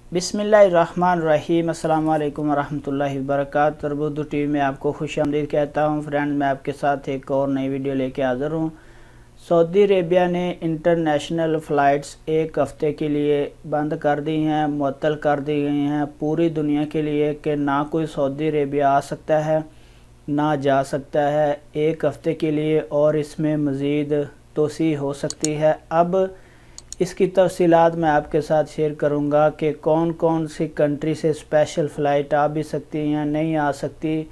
बिस्मिल्लाहिर्रहमानिर्रहीम। अस्सलाम वालेकुम वरहमतुल्लाहि वबरकातुहू। उर्दू टीवी में आपको खुश आमदीद कहता हूँ। फ्रेंड्स, मैं आपके साथ एक और नई वीडियो लेके हाज़िर हूँ। सऊदी अरेबिया ने इंटरनेशनल फ़्लाइट्स एक हफ़्ते के लिए बंद कर दी हैं, मुअत्तल कर दी गई हैं पूरी दुनिया के लिए कि ना कोई सऊदी अरेबिया आ सकता है ना जा सकता है एक हफ़्ते के लिए, और इसमें मज़ीद तोसी हो सकती है। अब इसकी तफसीलात मैं आपके साथ शेयर करूंगा कि कौन कौन सी कंट्री से स्पेशल फ़्लाइट आ भी सकती हैं, नहीं आ सकती।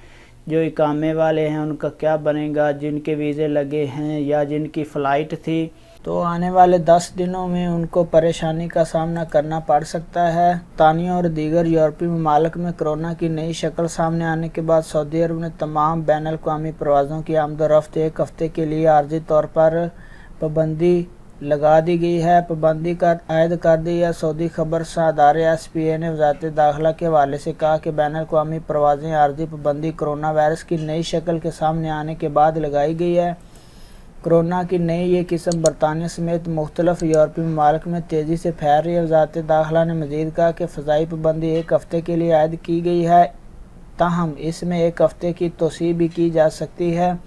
जो इकामे वाले हैं उनका क्या बनेगा, जिनके वीज़े लगे हैं या जिनकी फ़्लाइट थी तो आने वाले 10 दिनों में उनको परेशानी का सामना करना पड़ सकता है। तानिया और दीगर यूरोपीय ममालिक में कोरोना की नई शक्ल सामने आने के बाद सऊदी अरब ने तमाम बैन अल-अक़वामी परवाज़ों की आमद-ओ-रफ़्त एक हफ़्ते के लिए आर्जी तौर पर पाबंदी लगा दी गई है। पाबंदी का आयद कर दी है। सऊदी खबर अदारे SPA ने वज़ारत दाखिला के हवाले से कहा कि बैन अल-अक़वामी परवाज़ें आर्जी पाबंदी कोरोना वायरस की नई शक्ल के सामने आने के बाद लगाई गई है। कोरोना की नई ये किस्म बरतानिया समेत मुख्तलिफ यूरोपीय ममालिक में तेज़ी से फैल रही है। वज़ारत दाखिला ने मज़ीद कहा कि फ़ज़ाई पाबंदी एक हफ़्ते के लिए आयद की गई है, ताहम इसमें एक हफ़्ते की तोसी भी की जा सकती है।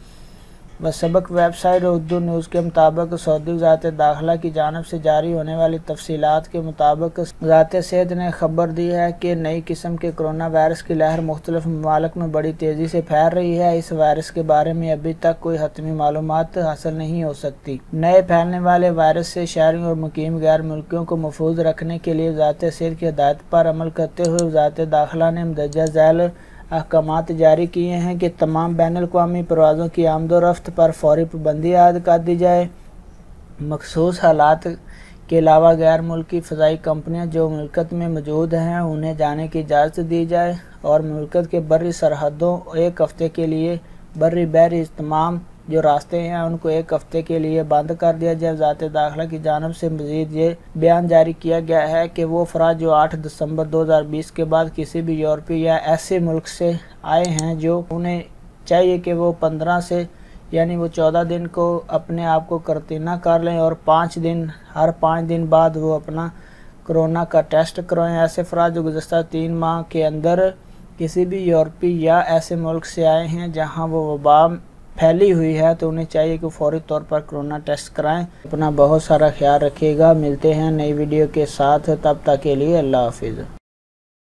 सबक वेबसाइट उर्दू न्यूज़ के मुताबिक सऊदी वज़ारत दाखिला की जानिब से जारी होने वाली तफसीलात के मुताबिक वज़ारत सेहत ने खबर दी है कि नई किस्म के कोरोना वायरस की लहर मुख्तलिफ ममालिक में बड़ी तेज़ी से फैल रही है। इस वायरस के बारे में अभी तक कोई हतमी मालूमात हासिल नहीं हो सकती। नए फैलने वाले वायरस से शहरियों और मुकीम गैर मुल्कियों को महफूज रखने के लिए वज़ारत सेहत की हिदायत पर अमल करते हुए वज़ारत दाखिला ने मंदरजा झैल अहकामात जारी किए हैं कि तमाम बैन अल-अक़वामी परवाज़ों की आमद-ओ-रफ़्त पर फ़ौरी पाबंदी आयद कर दी जाए। मख़सूस हालात के अलावा गैर मुल्की फ़ज़ाई कंपनियां जो मुल्कत में मौजूद हैं उन्हें जाने की इजाज़त दी जाए, और मुल्कत के बर्री सरहदों एक हफ़्ते के लिए बर्री बहरी तमाम जो रास्ते हैं उनको एक हफ़्ते के लिए बंद कर दिया जाए। वज़ारत दाखिला की जानिब से मज़ीद ये बयान जारी किया गया है कि वो अफराद जो 8 दिसंबर 2020 के बाद किसी भी यूरोपीय या ऐसे मुल्क से आए हैं जो उन्हें चाहिए कि वो 15 से यानी वो 14 दिन को अपने आप को करंतना कर लें और हर 5 दिन बाद वो अपना कोरोना का टेस्ट करवाएं। ऐसे अफराद जो गुज़श्ता 3 माह के अंदर किसी भी यूरोपीय या ऐसे मुल्क से आए हैं जहाँ वो वबा फैली हुई है तो उन्हें चाहिए कि फौरी तौर पर कोरोना टेस्ट कराएं। अपना बहुत सारा ख्याल रखिएगा। मिलते हैं नई वीडियो के साथ, तब तक के लिए अल्लाह हाफिज़।